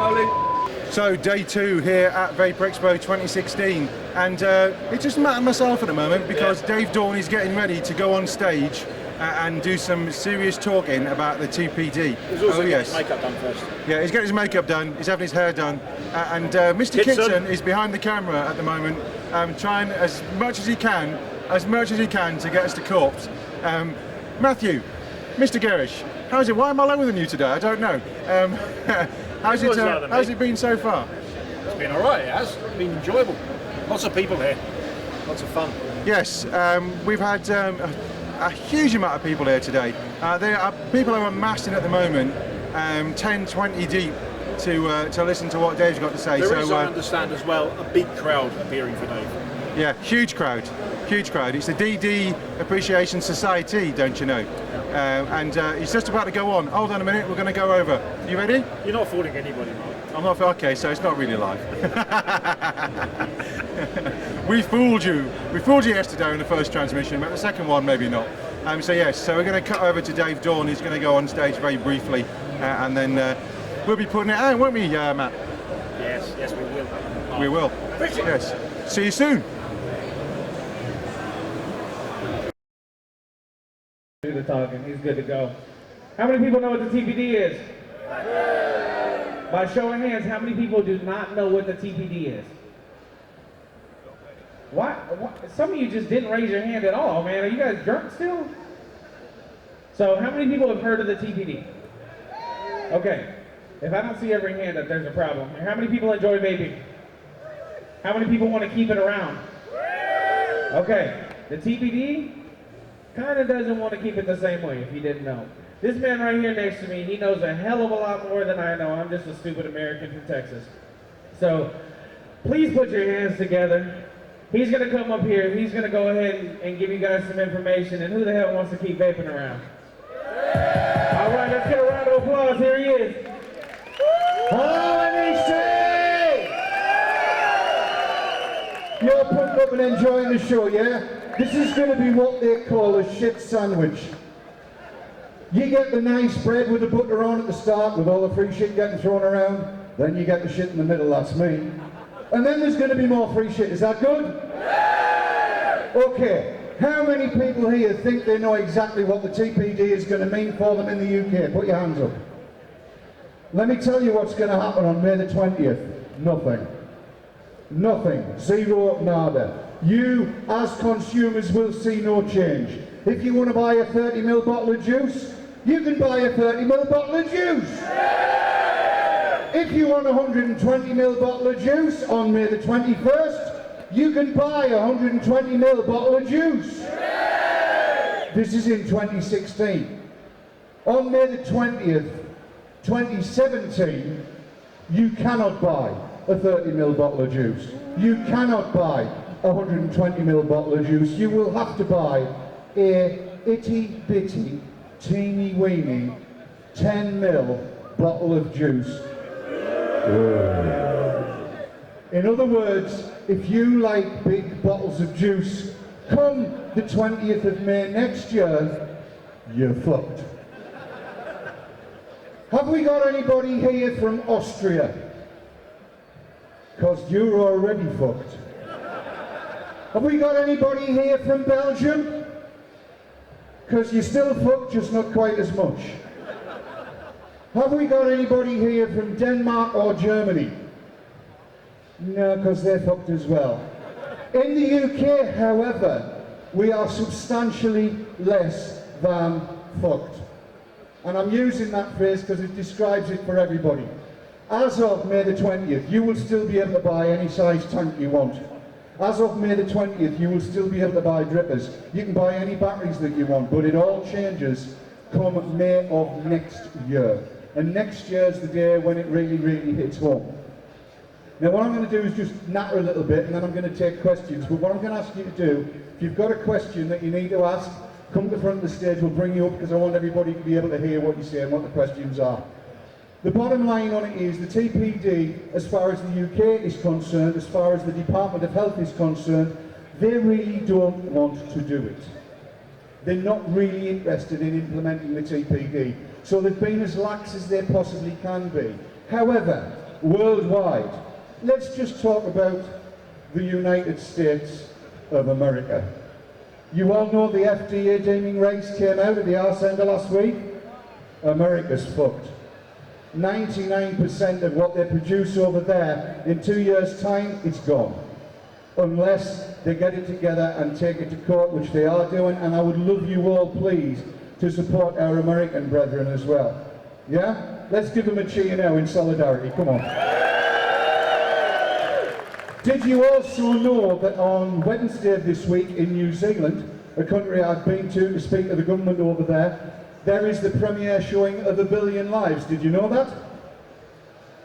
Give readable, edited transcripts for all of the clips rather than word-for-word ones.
rolling. So day 2 here at Vaper Expo 2016, and it's just Matt and myself at the moment because Dave Dawn is getting ready to go on stage and do some serious talking about the TPD. He's also getting his makeup done first. Yeah, he's getting his makeup done, he's having his hair done, and Mr. Kitson is behind the camera at the moment, trying as much as he can to get us to corpse. Matthew, Mr. Garish, how's it? Why am I lower than you today? I don't know. How's it been so far? It's been alright, it has. It's been enjoyable. Lots of people here. Lots of fun. Yes, we've had a huge amount of people here today. There are people who are amassing at the moment, 10, 20 deep, to listen to what Dave's got to say. There is, I understand as well, a big crowd appearing for Dave. Yeah, huge crowd. Huge crowd. It's the DD Appreciation Society, don't you know? And he's just about to go on. Hold on a minute, we're going to go over. You ready? You're not fooling anybody, Mark. I'm not. Okay, so it's not really live. We fooled you. We fooled you yesterday in the first transmission, but the second one maybe not. So yes, so we're going to cut over to Dave Dawn. He's going to go on stage very briefly, and then we'll be putting it out, won't we, Matt? Yes, we will. We will. Yes. See you soon. Do the talking. He's good to go. How many people know what the TPD is? By show of hands, how many people do not know what the TPD is? Why? Some of you just didn't raise your hand at all, man. Are you guys drunk still? So how many people have heard of the TPD? Okay. If I don't see every hand up, there's a problem. How many people enjoy vaping? How many people want to keep it around? Okay. The TPD kind of doesn't want to keep it the same way, if you didn't know. This man right here next to me, he knows a hell of a lot more than I know. I'm just a stupid American from Texas. So, please put your hands together. He's going to come up here. He's going to go ahead and give you guys some information. And who the hell wants to keep vaping around? All right, let's get a round of applause. Here he is. Hello, NEC! You're pumped up and enjoying the show, yeah? This is going to be what they call a shit sandwich. You get the nice bread with the butter on at the start with all the free shit getting thrown around, then you get the shit in the middle, that's me. And then there's going to be more free shit, is that good? Okay, how many people here think they know exactly what the TPD is going to mean for them in the UK? Put your hands up. Let me tell you what's going to happen on May the 20th. Nothing. Nothing. Zero, nada. You, as consumers, will see no change. If you want to buy a 30ml bottle of juice, you can buy a 30ml bottle of juice. If you want a 120ml bottle of juice on May the 21st, you can buy a 120ml bottle of juice. This is in 2016. On May the 20th, 2017, you cannot buy a 30ml bottle of juice. You cannot buy a 120ml bottle of juice. You will have to buy a itty bitty, teeny weeny 10ml bottle of juice. In other words, if you like big bottles of juice, come the 20th of May next year, you're fucked. Have we got anybody here from Austria? Because you're already fucked. Have we got anybody here from Belgium? Because you're still fucked, just not quite as much. Have we got anybody here from Denmark or Germany? No, because they're fucked as well. In the UK, however, we are substantially less than fucked. And I'm using that phrase because it describes it for everybody. As of May the 20th, you will still be able to buy any size tank you want. As of May the 20th, you will still be able to buy drippers. You can buy any batteries that you want, but it all changes come May of next year. And next year's the day when it really, really hits home. Now what I'm going to do is just natter a little bit and then I'm going to take questions. But what I'm going to ask you to do, if you've got a question that you need to ask, come to the front of the stage, we'll bring you up because I want everybody to be able to hear what you say and what the questions are. The bottom line on it is the TPD, as far as the UK is concerned, as far as the Department of Health is concerned, they really don't want to do it. They're not really interested in implementing the TPD. So they've been as lax as they possibly can be. However, worldwide. Let's just talk about the United States of America. You all know the FDA deeming regs came out at the arse end of last week. America's fucked. 99% of what they produce over there, in 2 years' time, it's gone. Unless they get it together and take it to court, which they are doing, and I would love you all, please, to support our American brethren as well. Yeah? Let's give them a cheer now in solidarity, come on. Did you also know that on Wednesday of this week in New Zealand, a country I've been to speak to the government over there, there is the premiere showing of 1 Billion Lives. Did you know that?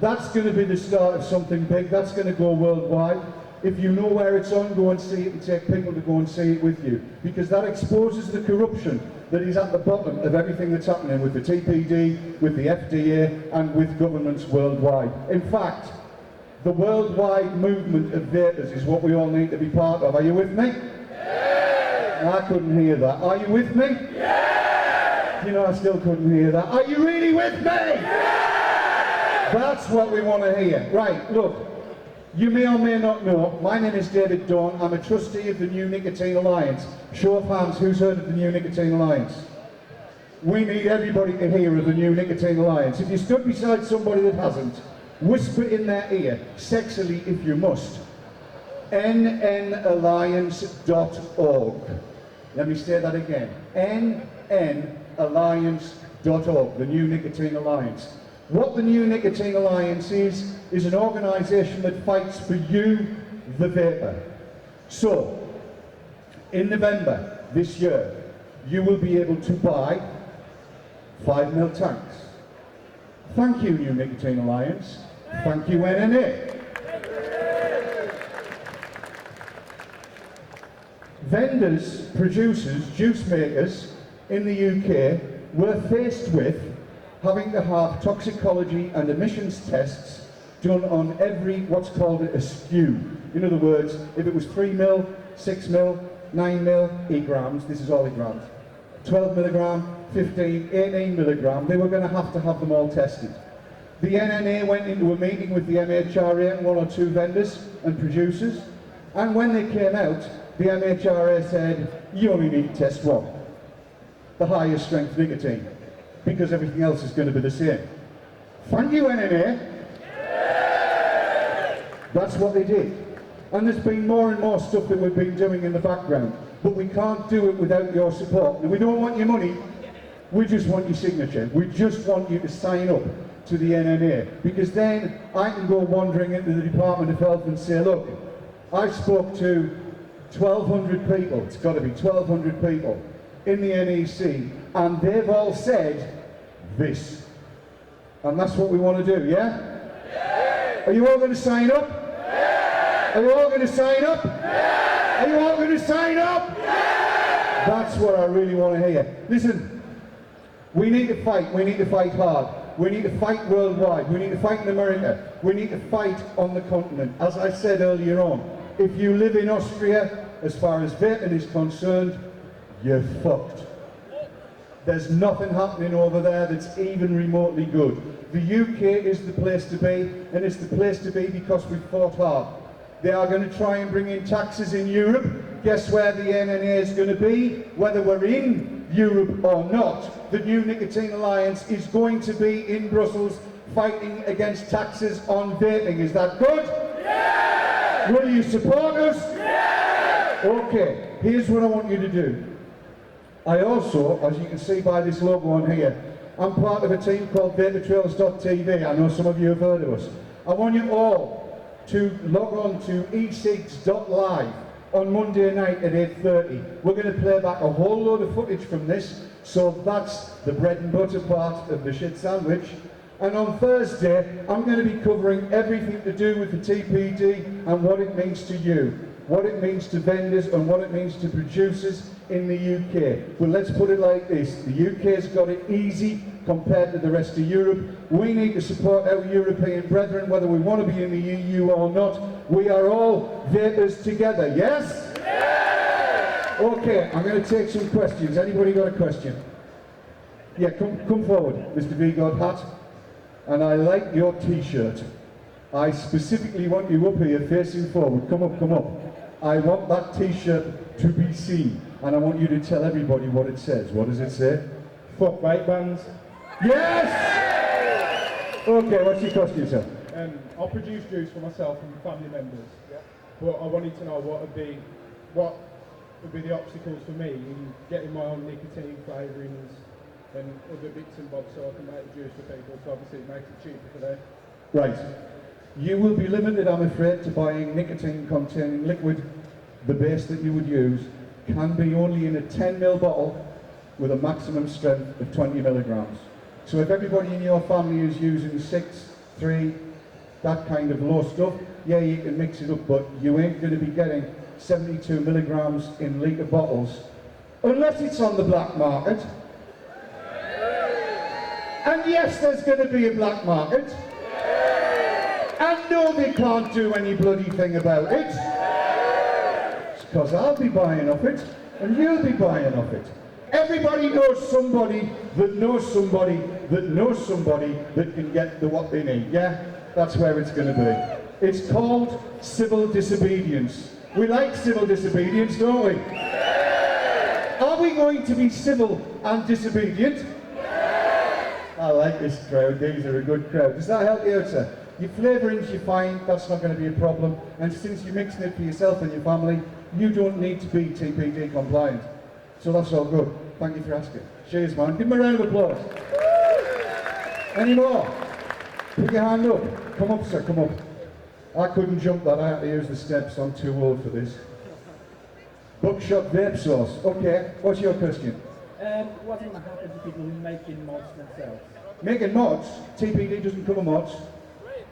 That's going to be the start of something big. That's going to go worldwide. If you know where it's on, go and see it and take people to go and see it with you. Because that exposes the corruption that is at the bottom of everything that's happening with the TPD, with the FDA, and with governments worldwide. In fact, the worldwide movement of vapers is what we all need to be part of. Are you with me? Yeah. I couldn't hear that. Are you with me? Yeah. You know, I still couldn't hear that. Are you really with me? Yeah. That's what we want to hear. Right, look. You may or may not know, my name is David Dawn. I'm a trustee of the New Nicotine Alliance. Show of hands, who's heard of the New Nicotine Alliance? We need everybody to hear of the New Nicotine Alliance. If you stood beside somebody that hasn't, whisper in their ear, sexily if you must, nnalliance.org. Let me say that again, nnalliance.org, the New Nicotine Alliance. What the New Nicotine Alliance is an organisation that fights for you, the vapor. So, in November this year, you will be able to buy 5ml tanks. Thank you, New Nicotine Alliance. Thank you, NNA. Vendors, producers, juice makers in the UK were faced with having to have toxicology and emissions tests done on every, what's called a SKU. In other words, if it was 3ml, 6ml, 9ml, 8 grams, this is all 8 grams, 12 milligram, 15, 18 milligram, they were going to have them all tested. The NNA went into a meeting with the MHRA and 1 or 2 vendors and producers, and when they came out, the MHRA said, you only need to test one, the highest strength nicotine, because everything else is going to be the same. Thank you, NNA. That's what they did. And there's been more and more stuff that we've been doing in the background, but we can't do it without your support. And we don't want your money, we just want your signature. We just want you to sign up to the NNA, because then I can go wandering into the Department of Health and say, look, I spoke to 1,200 people, it's got to be 1,200 people in the NEC, and they've all said this. And that's what we want to do, yeah? Are you all going to sign up? Are you all going to sign up? Are you all going to sign up? That's what I really want to hear. Listen, we need to fight hard. We need to fight worldwide. We need to fight in America. We need to fight on the continent. As I said earlier on, if you live in Austria, as far as vaping is concerned, you're fucked. There's nothing happening over there that's even remotely good. The UK is the place to be, and it's the place to be because we've fought hard. They are going to try and bring in taxes in Europe. Guess where the NNA is going to be? Whether we're in Europe or not, the New Nicotine Alliance is going to be in Brussels fighting against taxes on vaping. Is that good? Yeah! Will you support us? Yeah! Okay, here's what I want you to do. I also, as you can see by this logo on here, I'm part of a team called VaperTrails.tv. I know some of you have heard of us. I want you all to log on to e-cigs.live on Monday night at 8:30. We're going to play back a whole load of footage from this, so that's the bread and butter part of the shit sandwich. And on Thursday, I'm going to be covering everything to do with the TPD and what it means to you, what it means to vendors and what it means to producers in the UK. Well, let's put it like this. The UK's got it easy compared to the rest of Europe. We need to support our European brethren, whether we want to be in the EU or not. We are all vapers together, yes? Yeah! Okay, I'm going to take some questions. Anybody got a question? Yeah, come forward, Mr. V-God Hat. And I like your t-shirt. I specifically want you up here facing forward. Come up, come up. I want that t-shirt to be seen, and I want you to tell everybody what it says. What does it say? Fuck vape bans. Yes! Okay, what's your cost yourself? I'll produce juice for myself and family members. Yeah. But I wanted to know what would be the obstacles for me in getting my own nicotine flavourings and other bits and bobs so I can make the juice for people. So obviously it makes it cheaper for them. Right. You will be limited, I'm afraid, to buying nicotine-containing liquid. The base that you would use can be only in a 10ml bottle with a maximum strength of 20 milligrams. So if everybody in your family is using 6, 3, that kind of low stuff, yeah, you can mix it up, but you ain't going to be getting 72 milligrams in litre bottles unless it's on the black market. And yes, there's going to be a black market. And no, they can't do any bloody thing about it. It's because I'll be buying off it, and you'll be buying off it. Everybody knows somebody that knows somebody that knows somebody that can get what they need, yeah? That's where it's going to be. It's called civil disobedience. We like civil disobedience, don't we? Are we going to be civil and disobedient? I like this crowd, these are a good crowd. Does that help you out, sir? Your flavourings you find, that's not going to be a problem. And since you're mixing it for yourself and your family, you don't need to be TPD compliant. So that's all good. Thank you for asking. Cheers, man. Give them a round of applause. Any more? Put your hand up. Come up, sir, come up. I couldn't jump that. I had to use the steps. I'm too old for this. Buckshot vape sauce. Okay, what's your question? What will happen to people making mods themselves? Making mods? TPD doesn't cover mods.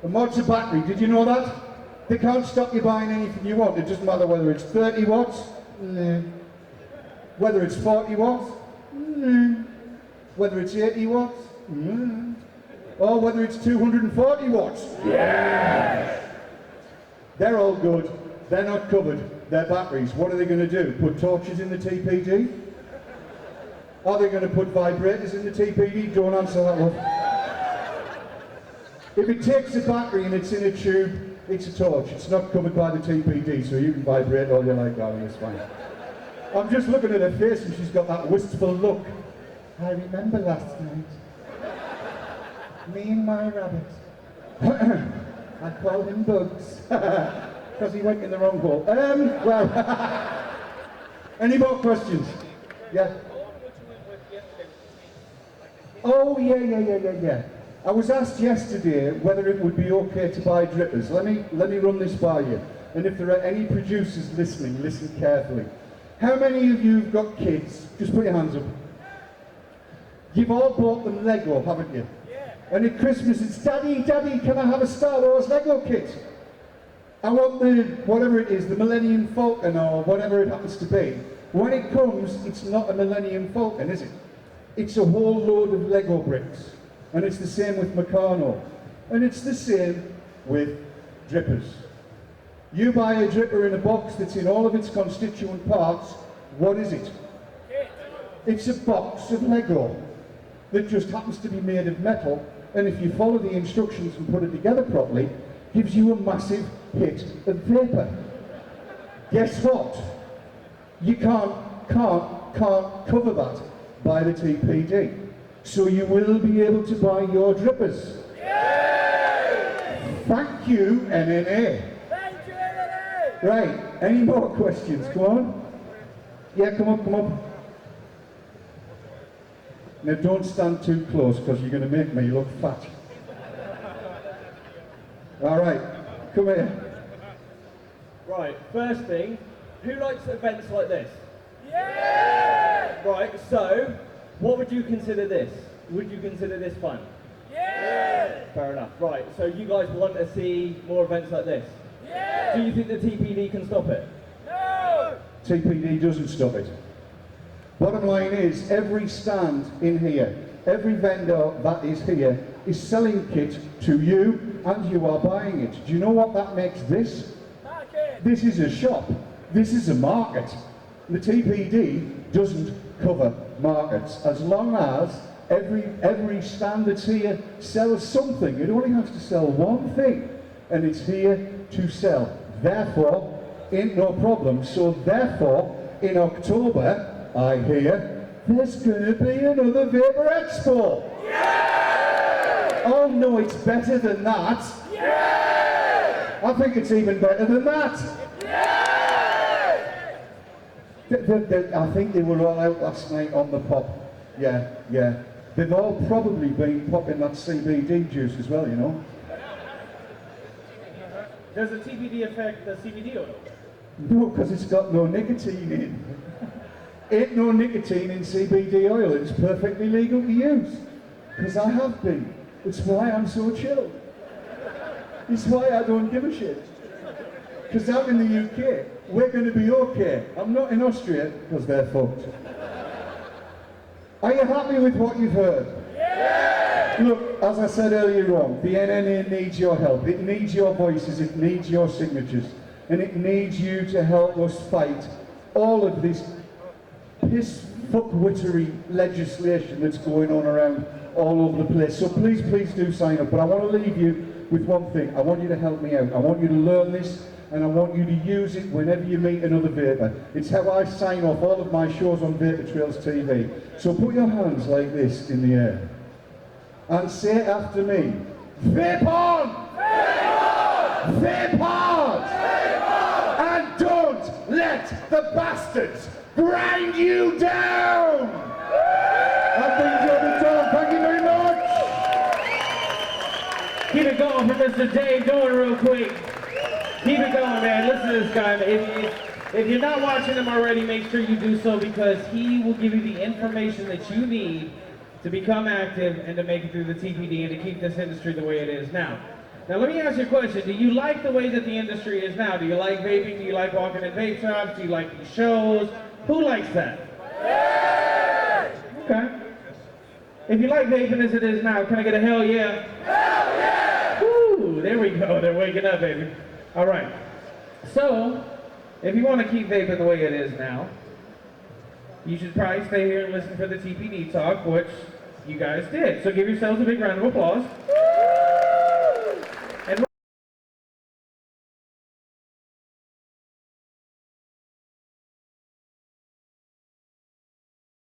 A mod's a battery. Did you know that? They can't stop you buying anything you want. It doesn't matter whether it's 30 watts. No. Whether it's 40 watts. No. Whether it's 80 watts. No. Or whether it's 240 watts. Yes! They're all good. They're not covered. They're batteries. What are they going to do? Put torches in the TPD? Are they going to put vibrators in the TPD? Don't answer that one. If it takes a battery and it's in a tube, it's a torch. It's not covered by the TPD, so you can vibrate all you like, darling, it's fine. I'm just looking at her face and she's got that wistful look. I remember last night. Me and my rabbit. I called him Bugs. Because he went in the wrong hole. Well, any more questions? Yeah? Oh, yeah. I was asked yesterday whether it would be okay to buy drippers. Let me run this by you. And if there are any producers listening, listen carefully. How many of you have got kids? Just put your hands up. You've all bought them Lego, haven't you? Yeah. And at Christmas it's, Daddy, can I have a Star Wars Lego kit? I want the, whatever it is, the Millennium Falcon or whatever it happens to be. When it comes, it's not a Millennium Falcon, is it? It's a whole load of Lego bricks. And it's the same with Meccano. And it's the same with drippers. You buy a dripper in a box that's in all of its constituent parts, what is it? It's a box of Lego that just happens to be made of metal, and if you follow the instructions and put it together properly, gives you a massive hit of Vaper. Guess what? You can't cover that by the TPD. So you will be able to buy your drippers. Yay! Thank you, NNA. Thank you, NNA! Right, any more questions? Come on. Yeah, come up. Now don't stand too close because you're going to make me look fat. All right, come here. Right, first thing, who likes events like this? Yeah! Right, so, what would you consider this? Would you consider this fun? Yeah! Fair enough. Right, so you guys want to see more events like this? Yeah! Do you think the TPD can stop it? No! TPD doesn't stop it. Bottom line is, every stand in here, every vendor that is here, is selling kit to you, and you are buying it. Do you know what that makes this? Market! This is a shop. This is a market. The TPD doesn't cover markets. As long as every stand that's here sells something, it only has to sell one thing. and it's here to sell. Therefore, ain't no problem. So therefore, in October, I hear, there's gonna be another Vaper Expo. Yeah! Oh no, it's better than that. Yeah! I think it's even better than that. Yeah! I think they were all out last night on the pop. Yeah, yeah. They've all probably been popping that CBD juice as well, you know. Does the TPD affect the CBD oil? No, because it's got no nicotine in. Ain't no nicotine in CBD oil. It's perfectly legal to use. Because I have been. It's why I'm so chilled. It's why I don't give a shit. Because out in the UK, we're going to be okay. I'm not in Austria, because they're fucked. Are you happy with what you've heard? Yeah! Look, as I said earlier on, the NNA needs your help. It needs your voices, it needs your signatures. And it needs you to help us fight all of this piss fuckwittery legislation that's going on around all over the place. So please, please do sign up. But I want to leave you with one thing. I want you to help me out. I want you to learn this, and I want you to use it whenever you meet another Vaper. It's how I sign off all of my shows on Vaper Trails TV. So put your hands like this in the air and say after me, Vape on! Vape on! Vape on! Vape on! And don't let the bastards grind you down! That brings you the time. Thank you very much! Keep it going for Mr. Dave Doran real quick. Keep it going, man. Listen to this guy. If you're not watching him already, make sure you do so, because he will give you the information that you need to become active and to make it through the TPD and to keep this industry the way it is now. Now let me ask you a question. Do you like the way that the industry is now? Do you like vaping? Do you like walking in vape shops? Do you like these shows? Who likes that? Okay. If you like vaping as it is now, can I get a hell yeah? Hell yeah! Woo! There we go. They're waking up, baby. All right. So, if you want to keep vaping the way it is now, you should probably stay here and listen for the TPD talk, which you guys did. So give yourselves a big round of applause.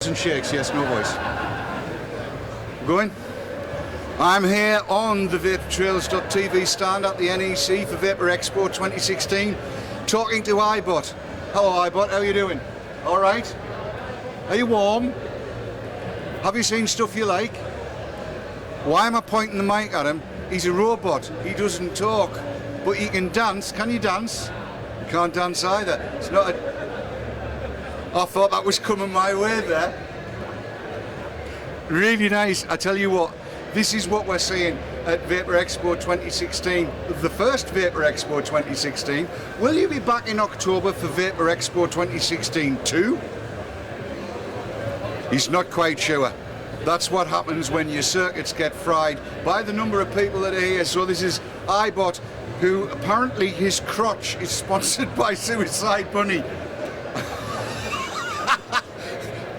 And shakes, yes, no voice. Going? I'm here on the VaperTrails.tv stand at the NEC for Vaper Expo 2016, talking to iBot. Hello iBot, how are you doing? All right? Are you warm? Have you seen stuff you like? Why am I pointing the mic at him? He's a robot, he doesn't talk, but he can dance. Can you dance? You can't dance either. It's not a... I thought that was coming my way there. Really nice, I tell you what. This is what we're seeing at Vaper Expo 2016, the first Vaper Expo 2016. Will you be back in October for Vaper Expo 2016 too? He's not quite sure. That's what happens when your circuits get fried by the number of people that are here. So this is iBot, who apparently his crotch is sponsored by Suicide Bunny.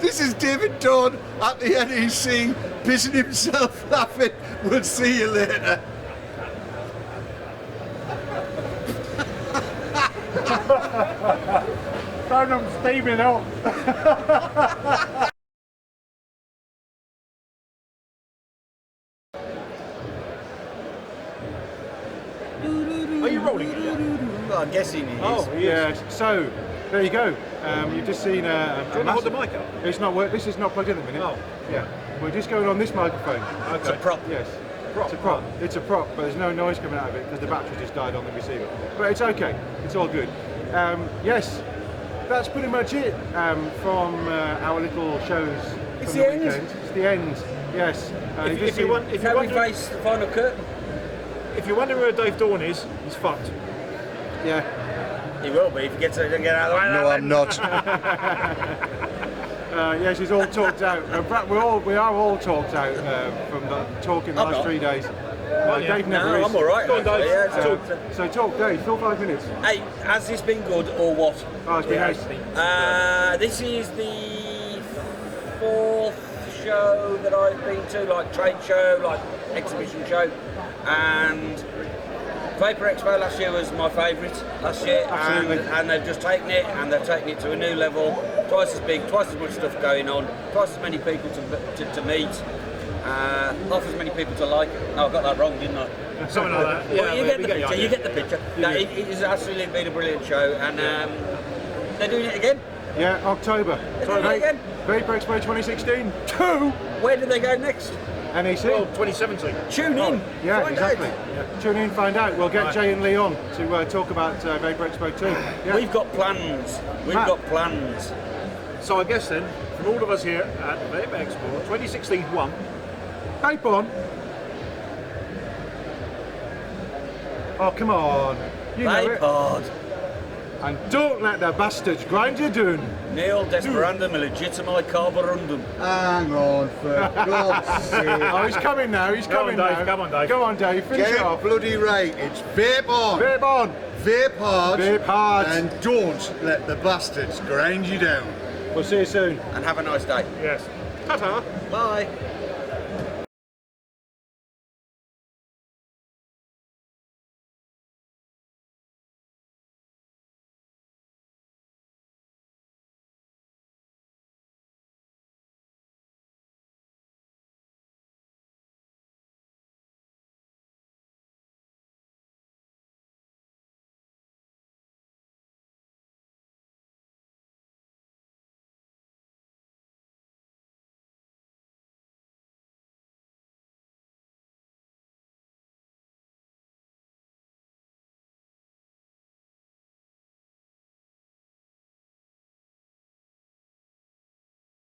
This is David Dawn at the NEC, pissing himself laughing. We'll see you later. Don't I'm steaming up. Are you rolling it yet? Well, I'm guessing he is. Oh, Yeah, so there you go. You've just seen a Do you want to hold the mic up? It's not work. This is not plugged in at the minute. Oh. Yeah, we're just going on this microphone. Okay. It's a prop. Yes, it's a prop. It's a prop, but there's no noise coming out of it because the battery just died on the receiver. But it's okay. It's all good. Yes, that's pretty much it from our little shows. It's from the weekend. end. It's the end. Yes. If you Can we face the final curtain? if you're wondering where Dave Dawn is, he's fucked. Yeah. He will be if he gets out of the way. No, I'm not. Yes, he's all talked out. In fact, we are all talked out from the talking the I'm last not. 3 days. Dave never No, is. I'm all right. Go on, Dave. Yeah, So talk, Dave. Fill 5 minutes. Hey, has this been good or what? Oh, it's been nice. This is the 4th show that I've been to, like trade show, like exhibition show, and Vaper Expo last year was my favourite last year, and they've just taken it to a new level. Twice as big, twice as much stuff going on, twice as many people to meet, half as many people to like. No, I got that wrong, didn't I? Something like that. Yeah, well, you get the picture. You get the picture. No, it has absolutely been a brilliant show, and they're doing it again. Yeah, October. They're doing it again. Vaper Expo 2016. Where do they go next? NEC. Well, 2017. Tune in. Yeah, Find exactly. out. Yeah. Tune in, find out. We'll get Jay and Lee on to talk about Vaper Expo 2. Yeah. We've got plans. We've got plans. So I guess then, from all of us here at Vaper Expo 2016 1, Vape on. Oh, come on. You know Vape it. hard. And don't let the bastards grind you down. Nil desperandum illegitimi carborundum. Hang on, for God's sake. Oh, he's coming now. He's coming now. Come on, Dave. Go on, Dave. Finish Get it off. bloody right. It's vape on. Vape on. Vape hard. Vape hard. And don't let the bastards grind you down. We'll see you soon. And have a nice day. Yes. Ta-ta. Bye.